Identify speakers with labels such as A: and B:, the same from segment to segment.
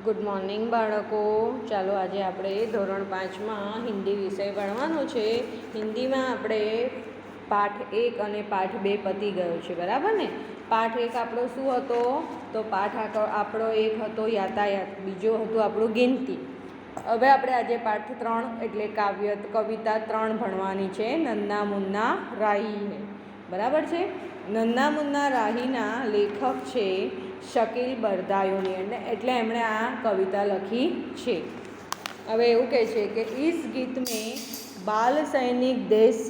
A: Good morning બાળકો. ચાલો આજે આપણે ધોરણ 5માં હિન્દી વિષય ભણવાનો છે. હિન્દીમાં આપણે પાઠ 1 અને પાઠ 2 પતી ગયો છે, બરાબર ને. પાઠ 1 આપણો શું હતો? તો પાઠ આપણો 1 હતો યાતાયાત, બીજો હતું આપણું ગિનતી. હવે આપણે આજે પાઠ 3 એટલે કવિતા 3 ભણવાની છે, નન્ના મુન્ના રાહી હે. બરાબર છે. નન્ના મુન્ના રાહીના લેખક છે શકીલ બરદાયુની, એટલે એમણે આ કવિતા લખી છે. હવે એવું કહે છે કે इस गीत में बाल सैनिक देश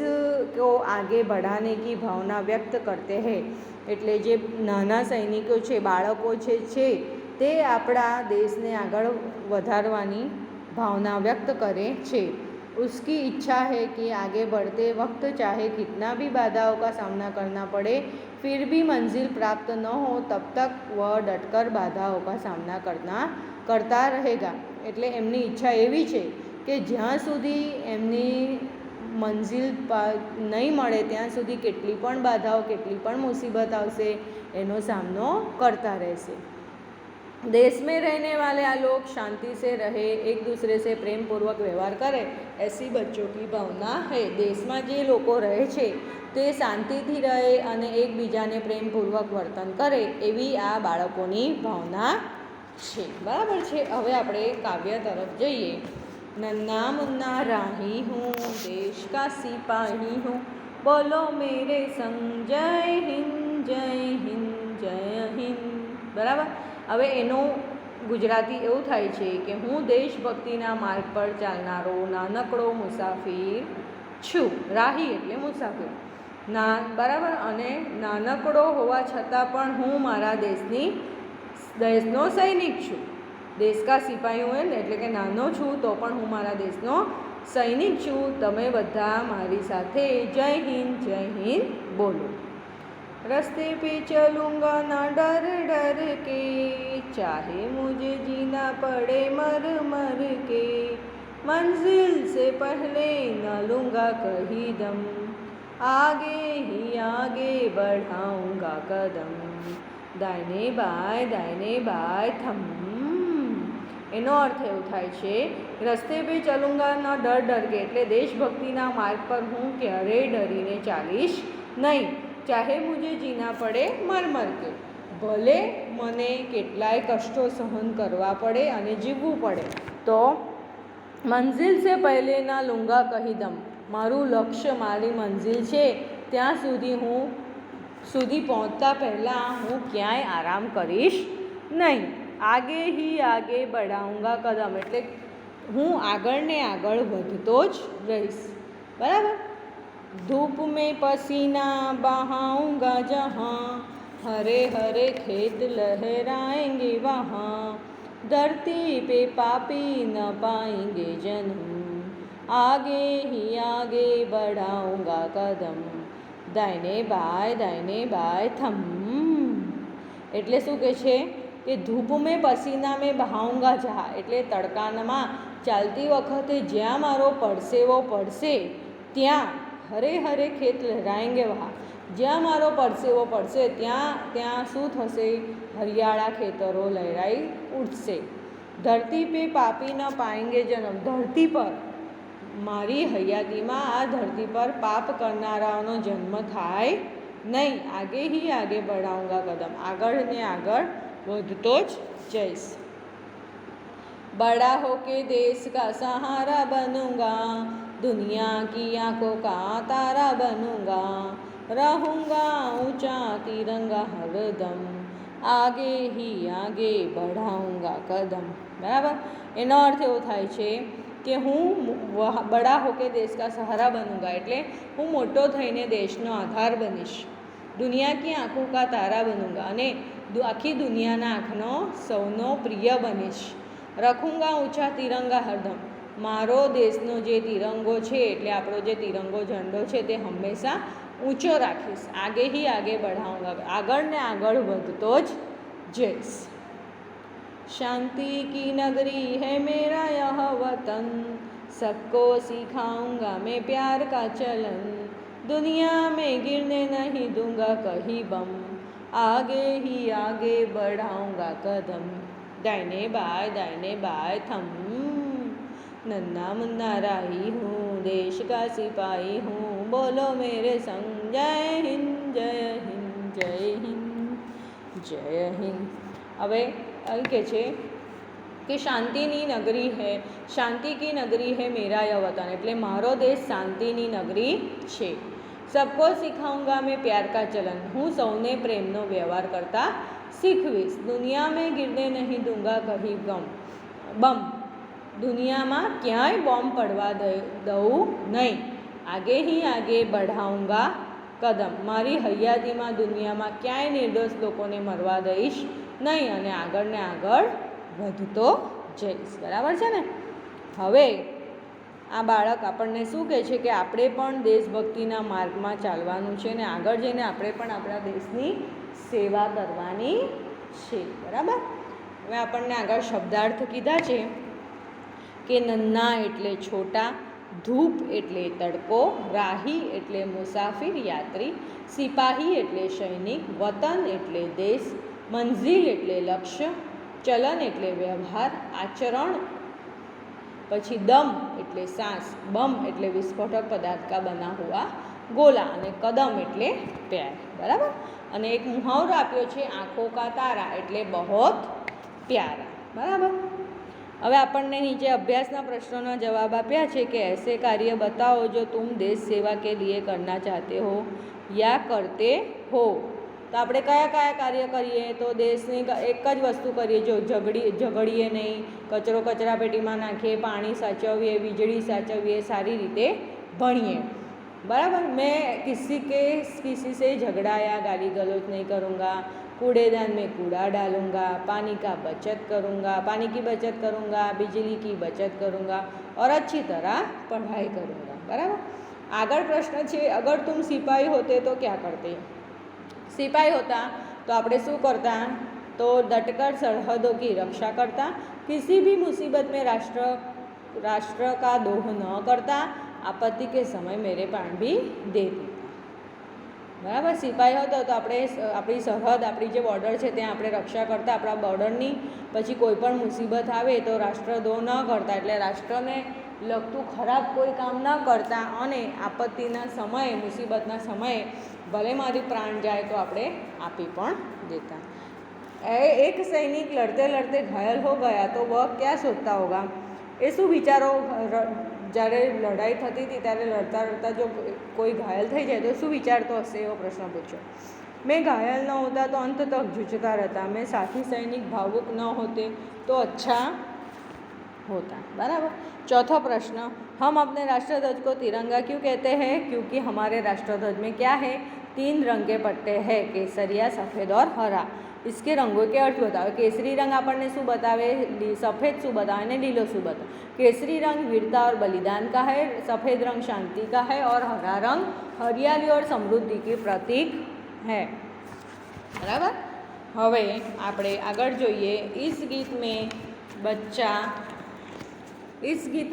A: को आगे बढ़ाने की भावना व्यक्त करते हैं. એટલે જે નાના સૈનિકો છે, બાળકો છે તે આપણા દેશને આગળ વધારવાની भावना व्यक्त करे छे. उसकी इच्छा है कि आगे बढ़ते वक्त चाहे कितना भी बाधाओं का सामना करना पड़े, फिर भी मंजिल प्राप्त न हो तब तक वह डटकर बाधाओं का सामना करता रहेगा. એટલે એમની ઈચ્છા એવી છે કે જ્યાં સુધી એમની મંજિલ નહીં મળે ત્યાં સુધી કેટલી પણ બાધાઓ, કેટલી પણ મુસીબત આવશે, એનો સામનો કરતા રહેશે. देश में रहने वाले लोग शांति से रहे, एक दूसरे से प्रेम पूर्वक व्यवहार करे, ऐसी बच्चों की भावना है. દેશમાં જે લોકો રહે છે તે શાંતિથી રહે અને એકબીજાને પ્રેમપૂર્વક વર્તન કરે, એવી આ બાળકોની ભાવના છે. બરાબર છે. હવે આપણે કાવ્ય તરફ જઈએ. नन्ना मुन्ना राही हूँ, देश का सिपाही हूँ, बोलो मेरे संग जय हिंद जय हिंद जय हिंद. બરાબર. હવે એનું ગુજરાતી એવું થાય છે કે હું દેશભક્તિના માર્ગ પર ચાલનારો નાનકડો મુસાફિર છું. રાહી એટલે મુસાફિર. બરાબર. અને નાનકડો હોવા છતાં પણ હું મારા દેશનો સૈનિક છું. દેશ કા સિપાહી હોય ને, એટલે કે નાનો છું તો પણ હું મારા દેશનો સૈનિક છું. તમે બધા મારી સાથે જય હિન્દ બોલો. रास्ते पे चलूँगा ना डर डर के, चाहे मुझे जीना पड़े मर मर के, मंजिल से पहले न लूँगा कहीं दम, आगे ही आगे बढ़ाऊँगा कदम, दाहिने बाएं थम. એનો અર્થ એવું થાય છે, રસ્તે પે ચલુંગા ન ડર ડર કે, એટલે દેશભક્તિના માર્ગ પર હું ક્યારેય ડરીને ચાલીશ નહીં. ચાહે મુજે જીના પડે મર મર કે, ભલે મને કેટલાય કષ્ટો સહન કરવા પડે અને જીવવું પડે, તો મંઝિલ સે પહેલે ના લુંગા કહી દમ, મારું લક્ષ્ય, મારી મંઝિલ છે ત્યાં સુધી પહોંચતા પહેલાં હું ક્યાંય આરામ કરીશ નહીં. આગે હી આગે બઢાઉંગા કદમ, એટલે હું આગળ ને આગળ વધતો જ રહીશ. બરાબર. धूप में पसीना बहाऊंगा जहाँ, हरे हरे खेत लहराएंगे वहाँ, धरती पे पापी न पाएंगे जन्म, आगे ही आगे बढ़ाऊंगा कदम, दाहिने बाएं थम. એટલે શું કહે છે કે ધૂપ મેં પસીના મેં બહાઉંગા જહા, એટલે તડકામાં ચાલતી વખતે જ્યાં મારો પરસેવો પડશે ત્યાં, હરે હરે ખેત લહેરાએંગે વહા, જ્યાં મારો પરસેવો પડશે ત્યાં શું થશે? હરિયાળા ખેતરો લહેરાઈ ઉઠશે. ધરતી પે પાપી ન પાએંગે જન્મ, ધરતી પર, મારી હયાતીમાં આ ધરતી પર પાપ કરનારાઓનો જન્મ થાય નહીં. આગે હી આગે બઢાઉંગા કદમ, આગળ ને આગળ વધતો જ જઈશ. बड़ा होके देश का सहारा बनूंगा, दुनिया की आंखों का तारा बनूंगा, रहूंगा ऊंचा तिरंगा हरदम, आगे ही आगे बढ़ाऊंगा कदम. બરાબર. એનો અર્થ એવો થાય છે કે હું બડા હોકે દેશ કા સહારા બનૂંગા, એટલે હું મોટો થઈને દેશનો આધાર બનીશ. દુનિયા કી આંખો કા તારા બનૂંગા, અને આખી દુનિયાના આંખનો સૌનો પ્રિય બનીશ. રખુંગા ઊંચા તિરંગા હરદમ, મારો દેશનો જે તિરંગો છે, એટલે આપણો જે તિરંગો ઝંડો છે તે હંમેશા ઊંચો રાખીશ. આગે હી આગે બઢાઉંગા, આગળ ને આગળ વધતો જ જઈશ. शांति की नगरी है मेरा यह वतन, सबको सिखाऊंगा मैं प्यार का चलन, दुनिया में गिरने नहीं दूंगा कहीं बम, आगे ही आगे बढ़ाऊंगा कदम. दाहिने बाएं थम, नन्ना मुन्ना राही हूँ, देश का सिपाही हूँ, बोलो मेरे संग जय हिंद जय हिंद जय हिंद जय हिंद। હવે અહીં કહે છે કે શાંતિની નગરી હે, શાંતિ કી નગરી હે મેરા યહ વતન, એટલે મારો દેશ શાંતિની નગરી છે। सबको सिखाऊंगा मैं प्यार का चलन, हूँ सौने प्रेमनो व्यवहार करता શીખવીશ। दुनिया में गिरने नहीं दूंगा कहीं बम, दुनियाમાં ક્યાંય બોમ્બ પડવા દઉં નહીં। आगे ही आगे बढ़ाऊंगा कदम, મારી હયાતીમાં દુનિયામાં ક્યાંય નિર્દોષ લોકોને મરવા દઈશ નહીં અને આગળ ને આગળ વધતો જઈશ। બરાબર છે ને। હવે આ બાળક આપણને શું કહે છે કે આપણે પણ દેશભક્તિના માર્ગમાં ચાલવાનું છે ને આગળ જઈને આપણે પણ આપણા દેશની સેવા કરવાની છે। બરાબર। હવે આપણને આગળ શબ્દાર્થ કીધા છે કે નન્ના એટલે છોટા, ધૂપ એટલે તડકો, રાહી એટલે મુસાફિર યાત્રી, સિપાહી એટલે સૈનિક, વતન એટલે દેશ, મંઝિલ એટલે લક્ષ્ય, ચલન એટલે વ્યવહાર, આચરણ પછી દમ એટલે सांस, बम એટલે વિસ્ફોટક પદાર્થ કા બના હુआ गोला અને કદમ એટલે પ્યાર। બરાબર। અને એક મુહાવરો આપ્યો છે આંખો કા તારા એટલે બહોત પ્યારા। બરાબર। હવે આપણને નીચે અભ્યાસના પ્રશ્નોના જવાબ આપ્યા છે કે ऐसे कार्य बताओ जो तुम देश सेवा के लिए करना चाहते हो या करते हो। तो આપણે કયા કયા કાર્ય કરીએ તો દેશની એક જ વસ્તુ કરીએ, જો ઝઘડીએ નહીં, કચરો કચરાપેટીમાં નાખીએ, પાણી સાચવીએ, વીજળી સાચવીએ, સારી રીતે ભણીએ। बराबर। मैं किसी से झगड़ा या गाली गलौज नहीं करूँगा, कूड़ेदान में कूड़ा डालूँगा, पानी की बचत करूँगा, बिजली की बचत करूँगा और अच्छी तरह पढ़ाई करूँगा। बराबर। आगर प्रश्न है अगर तुम सिपाही होते तो क्या करते। सिपाही होता तो આપણે શું करता तो डटकर सरहदों की रक्षा करता, किसी भी मुसीबत में राष्ट्र का दोह न करता, आपत्ति के समय मेरे प्राण भी दे देता। बराबर। सिपाही होता तो આપણે આપણી સરહદ, આપણી જે બોર્ડર છે ત્યાં આપણે રક્ષા કરતા, આપણા બોર્ડરની પછી કોઈ પણ મુસીબત આવે તો રાષ્ટ્રદ્રોહ ન કરતા, એટલે રાષ્ટ્રને લગતું ખરાબ કોઈ કામ ન કરતા અને આપત્તિના સમયે, મુસીબતના સમયે ભલે મારી प्राण जाए तो આપણે આપી પણ દેતા। एक सैनिक लड़ते लड़ते घायल हो गया तो वह क्या सोचता होगा। એ શું વિચારો, જ્યારે લડાઈ થતી હતી ત્યારે લડતા લડતા જો કોઈ ઘાયલ થઈ જાય તો શું વિચારતો હશે, એવો પ્રશ્ન પૂછ્યો। मैं घायल न होता तो अंत तक जूझता रहता, मैं साथी सैनिक भावुक न होते तो अच्छा होता। बराबर। चौथा प्रश्न, हम अपने राष्ट्रध्वज को तिरंगा क्यों कहते हैं। क्योंकि हमारे राष्ट्रध्वज में क्या है, 3 रंग के पट्टे हैं, केसरिया, सफ़ेद और हरा। इसके रंगों के अर्थ बताओ। केसरी रंग આપણને શું बतावे, सफ़ेद શું बतावे ने नीलो શું बतावे। केसरी रंग वीरता और बलिदान का है, सफ़ेद रंग शांति का है और हरा रंग हरियाली और समृद्धि की प्रतीक है। बराबर। હવે આપણે આગળ જોઈએ। इस गीत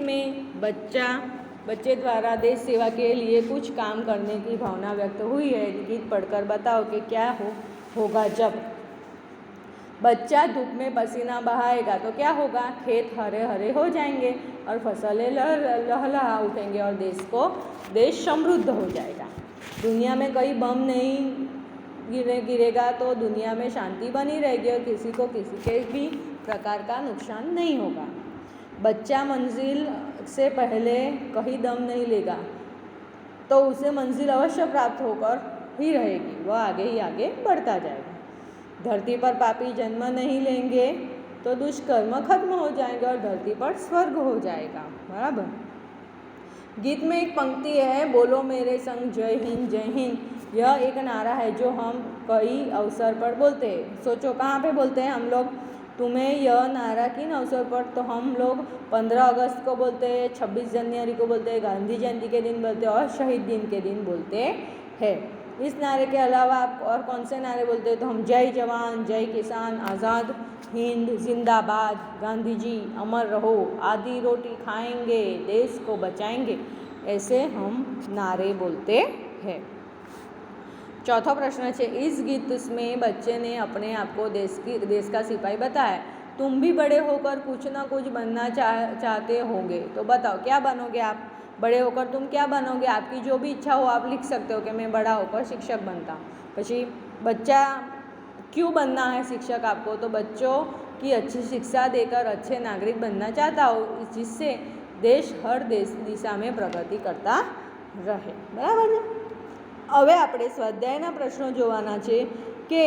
A: में बच्चे द्वारा देश सेवा के लिए कुछ काम करने की भावना व्यक्त हुई है। गीत पढ़कर बताओ कि क्या होगा जब बच्चा धूप में पसीना बहाएगा तो क्या होगा, खेत हरे हरे हो जाएंगे और फसलें लहलहा उठेंगे और देश समृद्ध हो जाएगा। दुनिया में कोई बम नहीं गिरेगा तो दुनिया में शांति बनी रहेगी और किसी को किसी के भी प्रकार का नुकसान नहीं होगा। बच्चा मंजिल से पहले कहीं दम नहीं लेगा तो उसे मंजिल अवश्य प्राप्त होकर ही रहेगी, वह आगे ही आगे बढ़ता जाएगा। धरती पर पापी जन्म नहीं लेंगे तो दुष्कर्म खत्म हो जाएंगे और धरती पर स्वर्ग हो जाएगा। बराबर। गीत में एक पंक्ति है, बोलो मेरे संग जय हिंद जय हिंद। यह एक नारा है जो हम कई अवसर पर बोलते हैं। सोचो कहाँ पे बोलते हैं हम लोग। तुम्हें यह नारा किन अवसर पर, तो हम लोग 15 अगस्त को बोलते हैं, 26 जनवरी को बोलते हैं, गांधी जयंती के दिन बोलते हैं और शहीद दिन के दिन बोलते हैं। इस नारे के अलावा आप और कौन से नारे बोलते हैं, तो हम जय जवान, जय किसान, आज़ाद हिंद जिंदाबाद, गांधी जी अमर रहो, आधी रोटी खाएंगे, देश को बचाएंगे, ऐसे हम नारे बोलते हैं। चौथा प्रश्न है, इस गीत में बच्चे ने अपने आप को देश का सिपाही बताया। तुम भी बड़े होकर कुछ ना कुछ बनना चाहते होंगे, तो बताओ क्या बनोगे आप? बड़े होकर तुम क्या बनोगे? आपकी जो भी इच्छा हो आप लिख सकते हो कि मैं बड़ा होकर शिक्षक बनता। પછી बच्चा क्यों बनना है शिक्षक आपको? तो बच्चों की अच्छी शिक्षा देकर अच्छे नागरिक बनना चाहता हो, जिससे देश हर दिशा में प्रगति करता રહે। બરાબર છે। હવે આપણે સ્વાધ્યાયના પ્રશ્નો જોવાના છે કે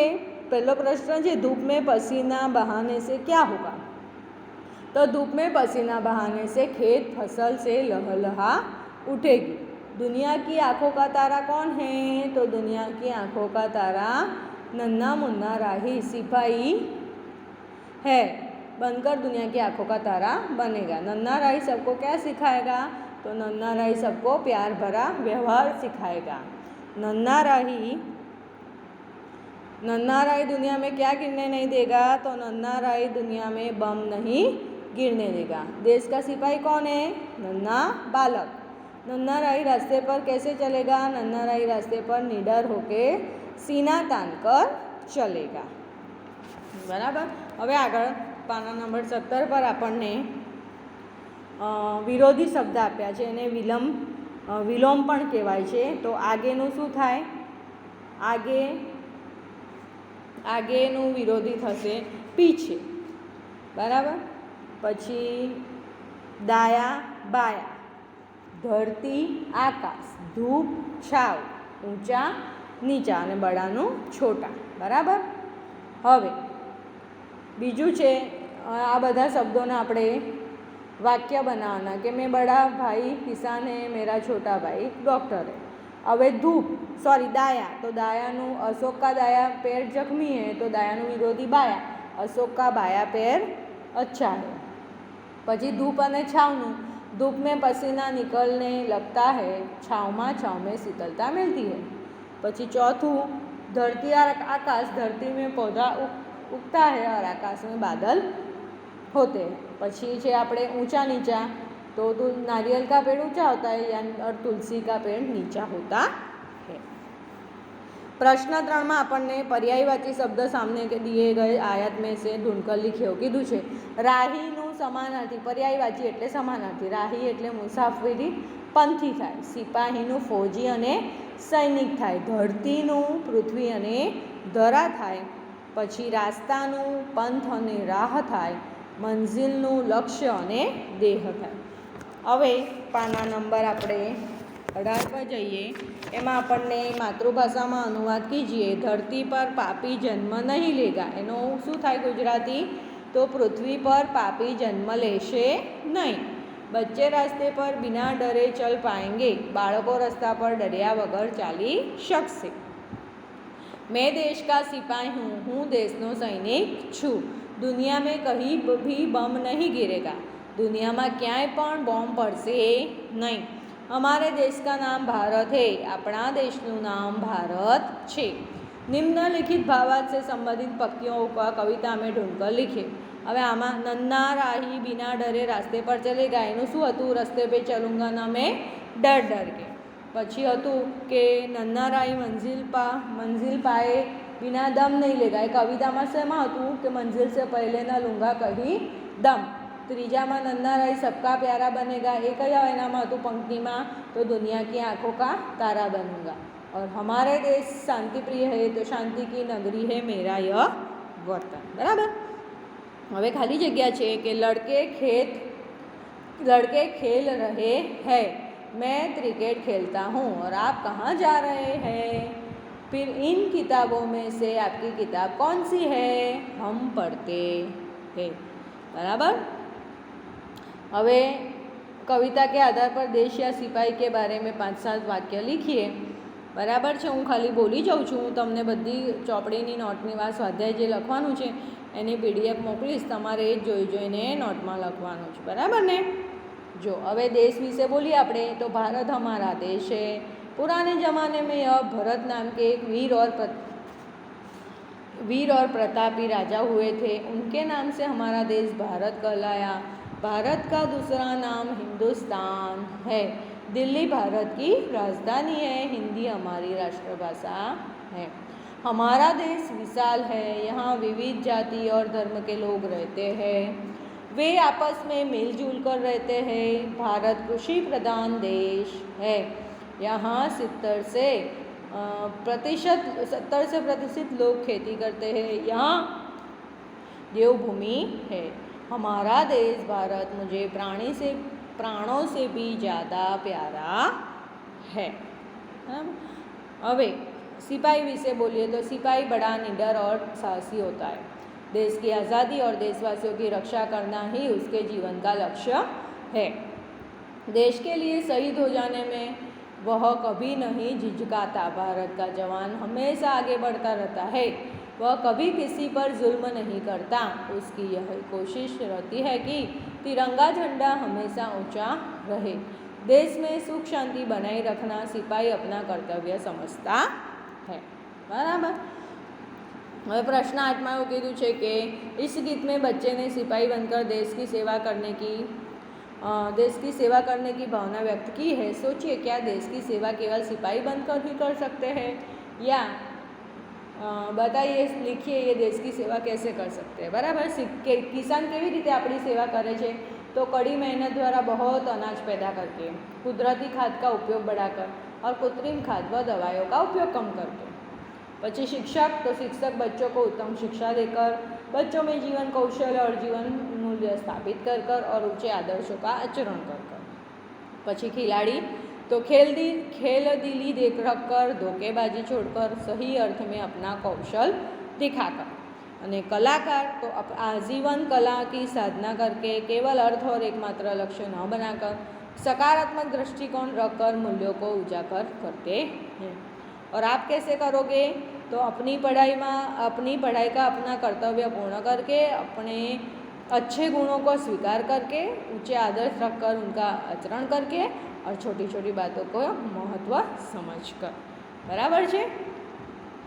A: પહેલો પ્રશ્ન છે, धूप में पसीना बहाने से क्या होगा? तो धूप में पसीना बहाने से खेत फसल से लहलहा उठेगी। दुनिया की आंखों का तारा कौन है? तो दुनिया की आंखों का तारा नन्हा मुन्ना राही सिपाही है, बनकर दुनिया की आंखों का तारा बनेगा। नन्हा राही सबको क्या सिखाएगा? तो नन्हा राही सबको प्यार भरा व्यवहार सिखाएगा। नन्हा राही दुनिया में क्या गिरने नहीं देगा? तो नन्हा राही दुनिया में बम नहीं गिरने देगा। देश का सिपाही कौन है? नन्हा बालक। नन्हा राही रास्ते पर कैसे चलेगा? नन्हा राही रास्ते पर निडर होके सीना तान कर चलेगा। बराबर। હવે આગળ પાના નંબર 17 પર આપણને વિરોધી શબ્દ આપ્યા છે, એને વિલોમ પણ કહેવાય છે। તો આગેનું શું થાય? આગેનું વિરોધી થશે પીછે। બરાબર। પછી દાયા બાયા, ધરતી આકાશ, ધૂપ છાવ, ઊંચા નીચા અને બડાનું છોટા। બરાબર। હવે બીજું છે, આ બધા શબ્દોને આપણે વાક્ય બનાવવાના કે મેં બડા ભાઈ કિસાન હે, મેરા છોટા ભાઈ ડૉક્ટર હે। હવે દાયા, તો દાયાનું અશોક કા દાયા પેર જख्मी है, तो દાયાનું વિરોધી બાયા, અશોક કા બાયા પેર अच्छा है। પછી ધૂપ અને છાવનું, धूप में पसीना निकलने लगता है, छाँव में शीतलता मिलती है। પછી ચોથું धरती और आकाश, धरती में पौधा उगता है और आकाश में बादल होते हैं। પછી છે આપણે ऊंचा नीचा, तो नारियल का पेड़ ऊंचा होता है और तुलसी का पेड़ नीचा होता है। प्रश्न 3 में આપણને પર્યાયવાચી શબ્દ સામને दिए गए आयत में से ढूंढकर लिखियो कीधुं छे। રાહીનું સમાનાર્થી, પર્યાયવાચી એટલે સમાનાર્થી, રાહી એટલે મુસાફરી પંથી થાય, સિપાહીનું ફૌજી અને સૈનિક થાય, ધરતીનું પૃથ્વી અને ધરા થાય, પછી રાસ્તાનું પંથ અને રાહ થાય, મંઝિલનું લક્ષ્ય અને દેહ થાય। હવે પાના નંબર આપણે 18 પર જઈએ। એમાં આપણને માતૃભાષામાં અનુવાદ કીજીએ। ધરતી પર પાપી જન્મ નહીં લેગા, એનો શું થાય ગુજરાતી? तो पृथ्वी पर पापी जन्म लेशे नहीं। बच्चे रास्ते पर बिना डरे चल पाएंगे, बाळको रस्ता पर डर्या वगर चाली शकशे। मैं देश का सिपाही हूँ देशनो सैनिक छूँ। दुनिया में कहीं भी बम नहीं गिरेगा, दुनिया में क्यांय पण बॉम्ब पड़शे नहीं। हमारे देश का नाम भारत है, अपना देशनु नाम भारत छे। निम्नलिखित भावार्थ से संबंधित पंक्तियों का कविता में ढूंढकर लिखे। હવે આમાં नन्हा राही बिना डरे रास्ते पर चलेगा, એનું શું હતું? रस्ते पे चलूँगा ना मैं डर डर के। પછી હતું કે नन्हा राही मंजिल पाए बिना दम नहीं लेगा, એ કવિતામાં શેમાં હતું કે मंजिल से पहले ना लूँगा कहीं दम। ત્રીજામાં नन्हा राही सबका प्यारा बनेगा, એ કયા એનામાં હતું पंक्तिમાં? तो दुनिया की आंखों का तारा बनूंगा। और हमारे देश शांति प्रिय है, तो शांति की नगरी है मेरा यह वतन। बराबर। હવે ખાલી જગ્યા છે કે लड़के खेल रहे हैं, मैं क्रिकेट खेलता हूँ, और आप कहाँ जा रहे हैं? फिर इन किताबों में से आपकी किताब कौन सी है? हम पढ़ते हैं। बराबर। હવે कविता के आधार पर देश या सिपाही के बारे में 5-7 वाक्य लिखिए। बराबर है। हूँ खाली बोली जाऊँ छूँ, हूँ तमने बधी ચોપડીની નોટની વાત સ્વાધ્યાય જે લખવાનું છે એની PDF મોકલીશ, તમારે એ જોઈ જોઈને નોટમાં લખવાનું છે। બરાબર ને? જો હવે देश विषे बोलिए આપણે, तो भारत हमारा देश है। पुराने ज़माने में यह भरत नाम के एक वीर और प्रतापी राजा हुए थे, उनके नाम से हमारा देश भारत कहलाया। भारत का दूसरा नाम हिंदुस्तान है। दिल्ली भारत की राजधानी है, हिंदी हमारी राष्ट्रभाषा है। हमारा देश विशाल है, यहाँ विविध जाति और धर्म के लोग रहते हैं, वे आपस में मिलजुल कर रहते हैं। भारत कृषि प्रधान देश है, यहाँ 70 से प्रतिशत लोग खेती करते हैं, यहाँ देवभूमि है। हमारा देश भारत मुझे प्राणों से भी ज़्यादा प्यारा है। अब सिपाही विषय बोलिए तो सिपाही बड़ा निडर और साहसी होता है। देश की आज़ादी और देशवासियों की रक्षा करना ही उसके जीवन का लक्ष्य है। देश के लिए शहीद हो जाने में वह कभी नहीं झिझकाता। भारत का जवान हमेशा आगे बढ़ता रहता है, वह कभी किसी पर जुल्म नहीं करता। उसकी यह कोशिश रहती है कि तिरंगा झंडा हमेशा ऊंचा रहे। देश में सुख शांति बनाए रखना सिपाही अपना कर्तव्य समझता है। बराबर। હવે પ્રશ્ન 8માં એવું કીધું છે કે इस गीत में बच्चे ने सिपाही बनकर देश की सेवा करने की भावना व्यक्त की है। सोचिए, क्या देश की सेवा केवल सिपाही बनकर ही कर सकते हैं, या बताइए, लिखिए ये देश की सेवा कैसे कर सकते हैं। बराबर। किसान કેવી રીતે આપણી સેવા કરે છે, तो कड़ी मेहनत द्वारा बहुत अनाज पैदा करके, कुदरती खाद का उपयोग बढ़ाकर और कृत्रिम खाद व दवाइयों का उपयोग कम करके। પછી शिक्षक, तो शिक्षक बच्चों को उत्तम शिक्षा देकर, बच्चों में जीवन कौशल और जीवन मूल्य स्थापित कर कर और ऊंचे आदर्शों का आचरण कर कर। પછી खिलाड़ी, तो खेल दिली देख रख कर, धोखेबाजी छोड़कर, सही अर्थ में अपना कौशल दिखाकर। અને कलाकार, तो आजीवन कला की साधना करके, केवल अर्थ और एकमात्र लक्ष्य न बनाकर, सकारात्मक दृष्टिकोण रखकर मूल्यों को उजागर करते हैं। और आप कैसे करोगे, तो अपनी पढ़ाई का अपना कर्तव्य पूर्ण करके, अपने अच्छे गुणों को स्वीकार करके, ऊंचे आदर्श रखकर उनका आचरण करके, और छोटी छोटी बातों को महत्व समझकर। बराबर છે।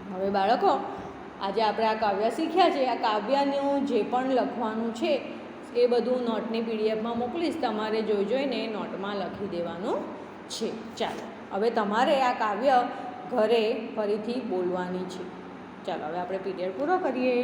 A: હવે બાળકો, આજે આપણે આ કાવ્ય શીખ્યા છે। આ કાવ્યનું જે પણ લખવાનું છે એ બધું નોટની પીડીએફમાં મોકલીશ, તમારે જોઈને નોટમાં લખી દેવાનું છે। ચાલો, હવે તમારે આ કાવ્ય ઘરે ફરીથી બોલવાની છે। ચાલો, હવે આપણે પીરિયડ પૂરો કરીએ।